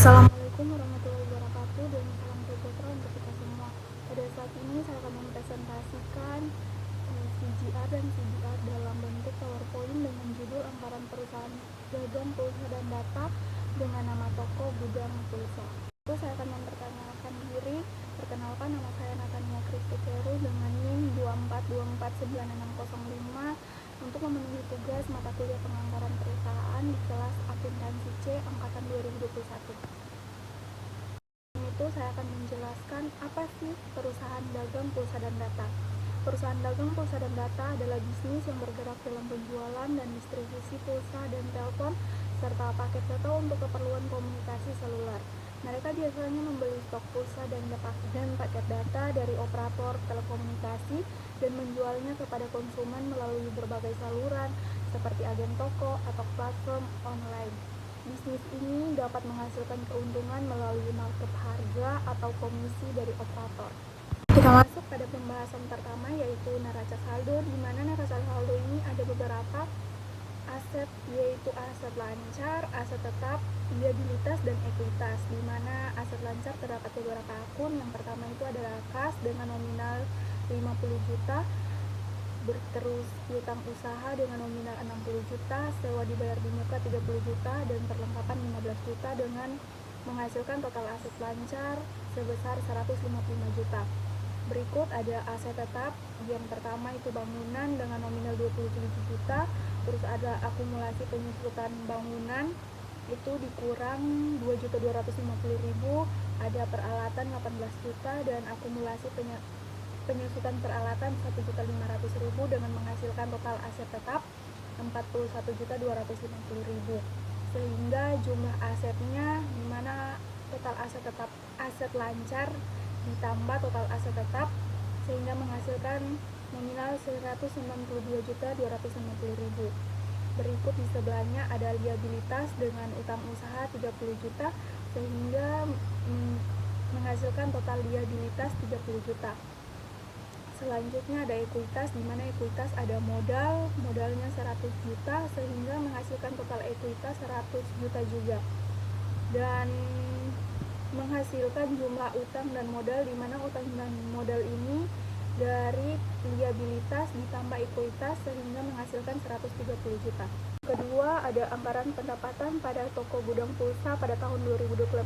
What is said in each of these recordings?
Assalamualaikum warahmatullahi wabarakatuh dan salam sejahtera untuk kita semua. Pada saat ini saya akan mempresentasikan CGR dan CDR dalam bentuk PowerPoint dengan judul Anggaran Perusahaan Dagang Pulsa dan Data dengan nama toko Gudang Pulsa. Itu saya akan memperkenalkan diri. Perkenalkan, nama saya Natania Kristi Keru dengan NIM 2424965 untuk memenuhi tugas mata kuliah penganggaran perusahaan di kelas akuntansi C angkatan 2021. Itu saya akan menjelaskan apa sih perusahaan dagang pulsa dan data. Perusahaan dagang pulsa dan data adalah bisnis yang bergerak dalam penjualan dan distribusi pulsa dan telepon serta paket data untuk keperluan komunikasi seluler. Mereka biasanya membeli stok pulsa dan paket data dari operator telekomunikasi dan menjualnya kepada konsumen melalui berbagai saluran seperti agen toko atau platform online. Bisnis ini dapat menghasilkan keuntungan melalui markup harga atau komisi dari operator. Kita masuk pada pembahasan pertama, yaitu neraca saldo, di mana neraca saldo ini ada beberapa aset, yaitu aset lancar, aset tetap, liabilitas, dan ekuitas. Di mana aset lancar terdapat beberapa akun. Yang pertama itu adalah kas dengan nominal 50 juta, terus piutang usaha dengan nominal 60 juta, sewa dibayar di muka 30 juta, dan perlengkapan 15 juta dengan menghasilkan total aset lancar sebesar 155 juta. Berikut ada aset tetap. Yang pertama itu bangunan dengan nominal 27 juta, terus ada akumulasi penyusutan bangunan itu dikurang 2.250.000, ada peralatan 18 juta dan akumulasi penyusutan peralatan 1.500.000 dengan menghasilkan total aset tetap 41.250.000. Sehingga jumlah asetnya di mana total aset tetap, aset lancar ditambah total aset tetap sehingga menghasilkan nominal 192.250.000. Berikut di sebelahnya ada liabilitas dengan utang usaha 30 juta sehingga menghasilkan total liabilitas 30 juta. Selanjutnya ada ekuitas, di mana ekuitas ada modalnya 100 juta sehingga menghasilkan total ekuitas 100 juta juga. Dan menghasilkan jumlah utang dan modal, di mana utang dan modal ini dari liabilitas ditambah ekuitas sehingga menghasilkan 130 juta. Kedua, ada anggaran pendapatan pada toko gudang pulsa pada tahun 2024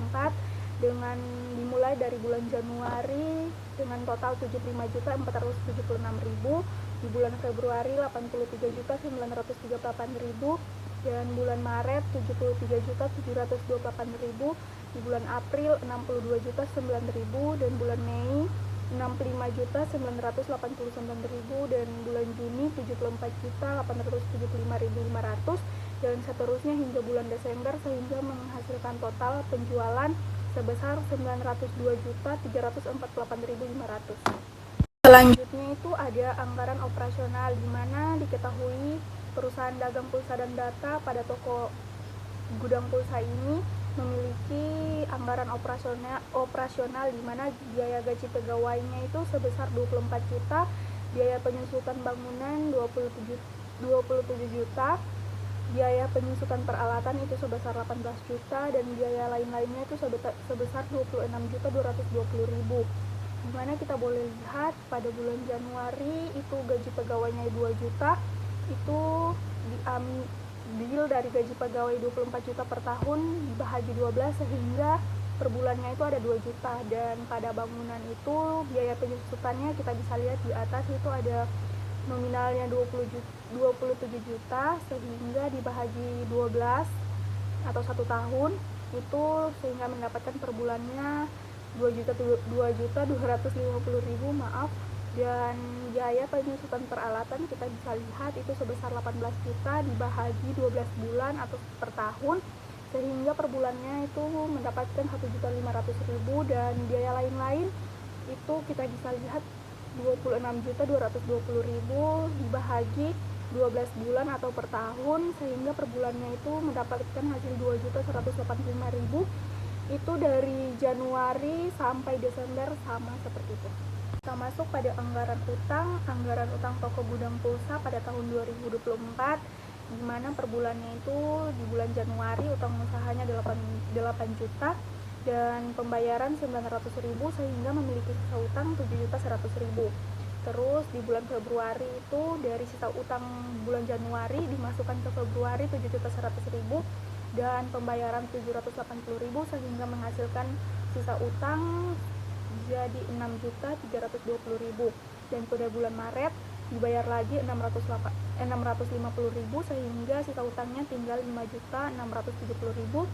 dengan dimulai dari bulan Januari dengan total 75.476.000, di bulan Februari 83.938.000, dan bulan Maret 73.728.000, di bulan April 62.009.000, dan bulan Mei 65.989.000, dan bulan Juni 74.875.500, dan seterusnya hingga bulan Desember sehingga menghasilkan total penjualan sebesar 902.348.500. Selanjutnya itu ada anggaran operasional, di mana diketahui perusahaan dagang pulsa dan data pada toko gudang pulsa ini memiliki anggaran operasional di mana biaya gaji pegawainya itu sebesar 24 juta, biaya penyusutan bangunan 27 juta, biaya penyusutan peralatan itu sebesar 18 juta, dan biaya lain-lainnya itu sebesar 26.220.000. Dimana kita boleh lihat pada bulan Januari itu gaji pegawainya 2 juta, itu diambil dari gaji pegawai 24 juta per tahun dibahagi 12 sehingga per bulannya itu ada 2 juta. Dan pada bangunan itu biaya penyusutannya kita bisa lihat di atas itu ada nominalnya 27 juta sehingga dibahagi 12 atau 1 tahun itu sehingga mendapatkan per bulannya 2.250.000, maaf. Dan biaya penyusutan peralatan kita bisa lihat itu sebesar 18 juta dibahagi 12 bulan atau per tahun sehingga per bulannya itu mendapatkan 1.500.000, dan biaya lain-lain itu kita bisa lihat 26.220.000 dibahagi 12 bulan atau per tahun sehingga per bulannya itu mendapatkan hasil 2.185.000. Itu dari Januari sampai Desember sama seperti itu. Kita masuk pada anggaran utang toko gudang pulsa pada tahun 2024, dimana per bulannya itu di bulan Januari utang usahanya 8 juta dan pembayaran 900.000 sehingga memiliki sisa utang 7.100.000. Terus di bulan Februari itu dari sisa utang bulan Januari dimasukkan ke Februari 7.100.000 dan pembayaran 780.000 sehingga menghasilkan sisa utang jadi 6.320.000. Dan pada bulan Maret dibayar lagi 650.000 sehingga sisa utangnya tinggal 5.670.000.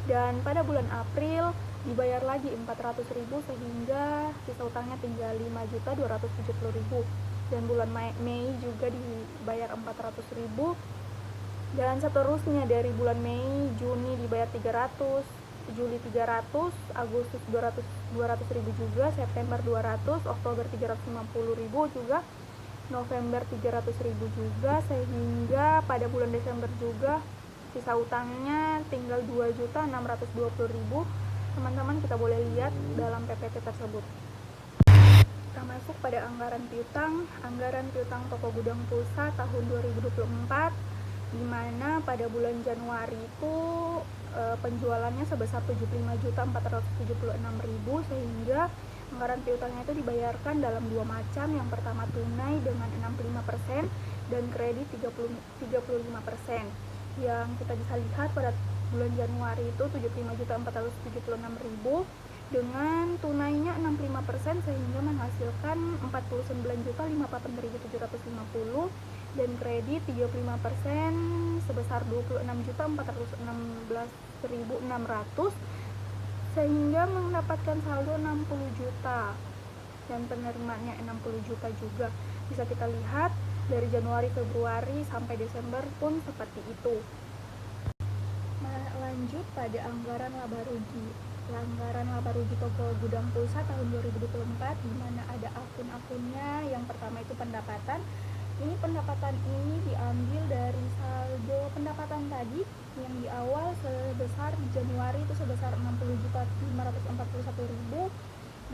Dan pada bulan April dibayar lagi 400.000 sehingga sisa utangnya tinggal 5.270.000. Dan bulan Mei juga dibayar 400.000 dan seterusnya dari bulan Mei, Juni dibayar 300, Juli 300, Agustus 200.000 juga, September 200, Oktober 350.000 juga, November 300.000 juga, sehingga pada bulan Desember juga sisa utangnya tinggal 2.620.000. Teman-teman kita boleh lihat dalam PPT tersebut. Kita masuk pada anggaran piutang toko gudang pulsa tahun 2024, di mana pada bulan Januari itu penjualannya sebesar 75.476.000 sehingga anggaran piutangnya itu dibayarkan dalam dua macam. Yang pertama tunai dengan 65% dan kredit 35%. Yang kita bisa lihat pada bulan Januari itu 75.476.000 dengan tunainya 65% sehingga menghasilkan 49.058.750 dan kredit 35% sebesar 26.416.600 sehingga mendapatkan saldo 60 juta dan penerimaannya 60 juta juga. Bisa kita lihat dari Januari, Februari sampai Desember pun seperti itu. Lanjut pada anggaran laba rugi. Anggaran laba rugi toko gudang pulsa tahun 2024 di mana ada akun-akunnya. Yang pertama itu pendapatan. Ini pendapatan ini diambil dari saldo pendapatan tadi yang di awal sebesar Januari itu sebesar 60.541.000,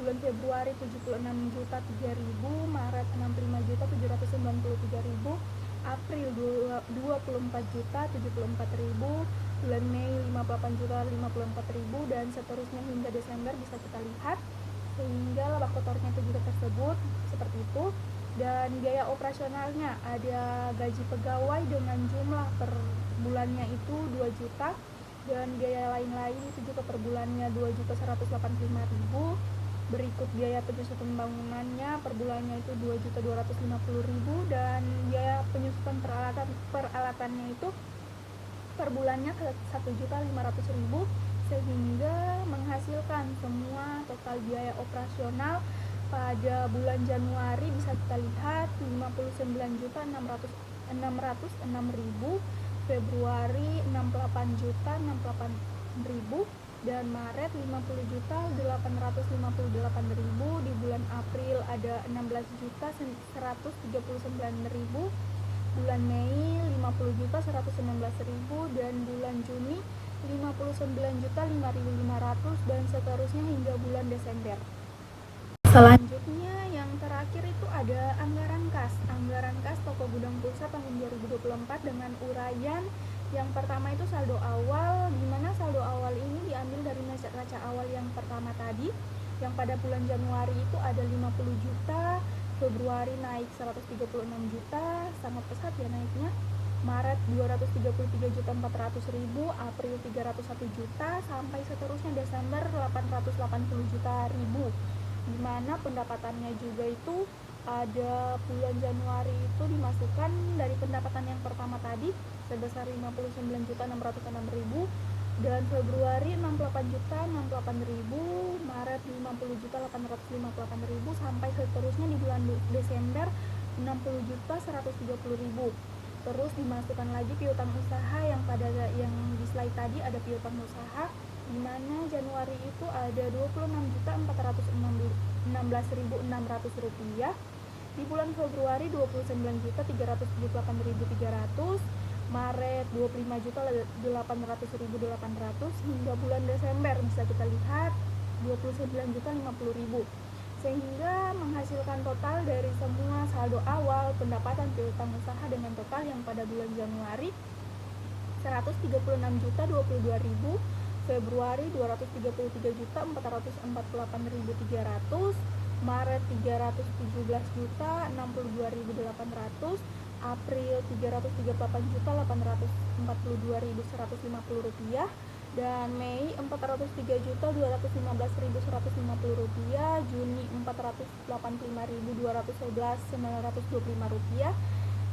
bulan Februari 76.003.000, Maret 65.793.000, April 24.074.000, bulan Mei 58.054.000 dan seterusnya hingga Desember bisa kita lihat, sehingga laba kotornya itu juga tersebut seperti itu. Dan biaya operasionalnya ada gaji pegawai dengan jumlah per bulannya itu 2 juta dan biaya lain-lain itu juga per bulannya 2.185.000. Berikut biaya penyusutan bangunannya per bulannya itu 2.250.000 dan biaya penyusutan peralatannya itu per bulannya ke 1.500.000 sehingga menghasilkan semua total biaya operasional pada bulan Januari bisa kita lihat 59.606.000, Februari 68.068.000 dan Maret 50.858.000. Di bulan April ada 16.139.000, bulan Mei 50.119.000 dan bulan Juni 59.005.500 dan seterusnya hingga bulan Desember. Selanjutnya yang terakhir itu ada anggaran kas toko gudang pulsa tahun 2024 dengan uraian. Yang pertama itu saldo awal, di mana saldo awal ini diambil dari neraca awal yang pertama tadi, yang pada bulan Januari itu ada 50 juta, Februari naik 136 juta, sangat pesat ya naiknya. Maret 233.400.000, April 301 juta, sampai seterusnya Desember 880 juta ribu. Dimana pendapatannya juga itu ada bulan Januari itu dimasukkan dari pendapatan yang pertama tadi sebesar 59.606.000 dan Februari 68.068.000, Maret 50.858.000 sampai seterusnya di bulan Desember 60.130.000. Terus dimasukkan lagi piutang usaha yang di slide tadi ada piutang usaha, di mana Januari itu ada 26.416.600 rupiah, di bulan Februari 29.378.300, Maret 25.800.800 hingga bulan Desember bisa kita lihat 29.050.000. sehingga menghasilkan total dari semua saldo awal, pendapatan piutang usaha dengan total yang pada bulan Januari 136.022.000, Februari 233.448.300, Maret 317.062.800, April 338.842.150 rupiah, dan Mei 403.215.150 rupiah, Juni 485.211.925 rupiah,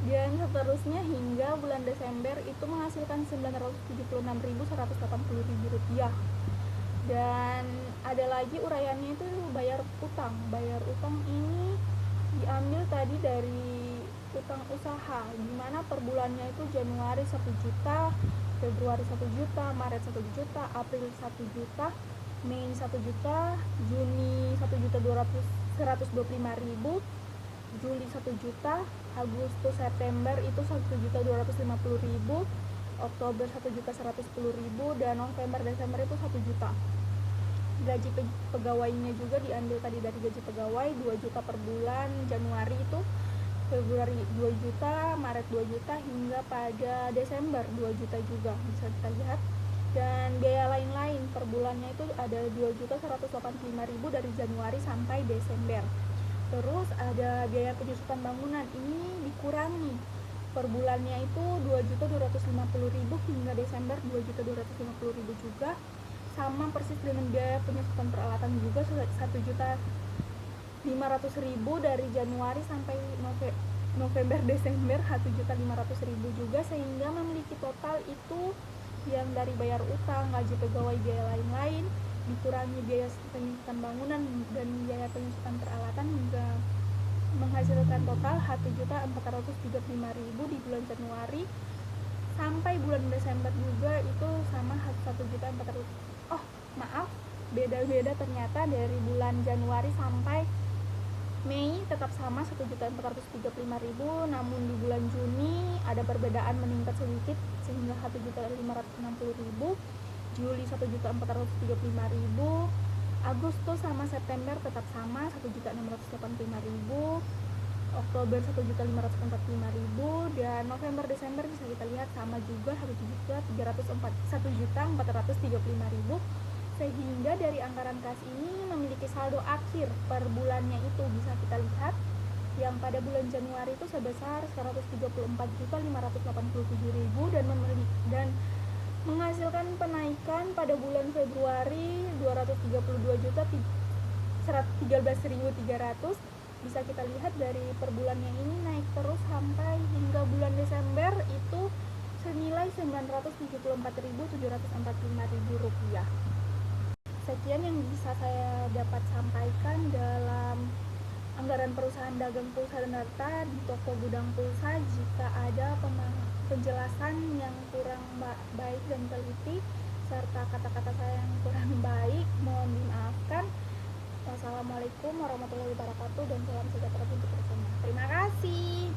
dan seterusnya hingga bulan Desember itu menghasilkan 976.180 rupiah. Dan ada lagi uraiannya itu bayar utang. Bayar utang ini diambil tadi dari utang usaha, dimana per bulannya itu Januari 1 juta, Februari 1 juta, Maret 1 juta, April 1 juta, Mei 1 juta, Juni 1.125.000, Juli 1 juta, Agustus September itu 1.250.000, Oktober 1.110.000, dan November Desember itu 1 juta. Gaji pegawainya juga diambil tadi dari gaji pegawai 2 juta per bulan, Januari itu, Februari 2 juta, Maret 2 juta, hingga pada Desember 2 juta juga bisa kita lihat. Dan biaya lain-lain per bulannya itu ada 2.185.000 dari Januari sampai Desember. Terus ada biaya penyusutan bangunan, ini dikurangi per bulannya itu 2.250.000 hingga Desember 2.250.000 juga, sama persis dengan biaya penyusutan peralatan juga 1.500.000 dari Januari sampai November Desember 1.500.000 juga, sehingga memiliki total itu yang dari bayar utang, gaji pegawai, biaya lain-lain, dikurangi biaya penyusutan bangunan dan biaya penyusutan peralatan, hingga menghasilkan total 1.435.000 di bulan Januari sampai bulan Desember juga itu sama 1.400. Oh maaf, beda-beda ternyata dari bulan Januari sampai Mei tetap sama 1.435.000, namun di bulan Juni ada perbedaan meningkat sedikit sehingga 1.560.000, Juli 1.435.000, Agustus sama September tetap sama 1.685.000, Oktober 1.545.000, dan November Desember bisa kita lihat sama juga 1.435.000, sehingga dari anggaran kas ini memiliki saldo akhir per bulannya itu bisa kita lihat yang pada bulan Januari itu sebesar 134.587.000 dan menghasilkan penaikan pada bulan Februari 232.13.300. Bisa kita lihat dari per bulannya ini naik terus sampai hingga bulan Desember itu senilai 974.745.000 rupiah. Sekian yang bisa saya dapat sampaikan dalam anggaran perusahaan dagang pulsa dan data di toko gudang pulsa. Jika ada penjelasan yang kurang baik dan teliti serta kata-kata saya yang kurang baik, mohon dimaafkan. Wassalamualaikum warahmatullahi wabarakatuh, dan salam sejahtera untuk bersama. Terima kasih.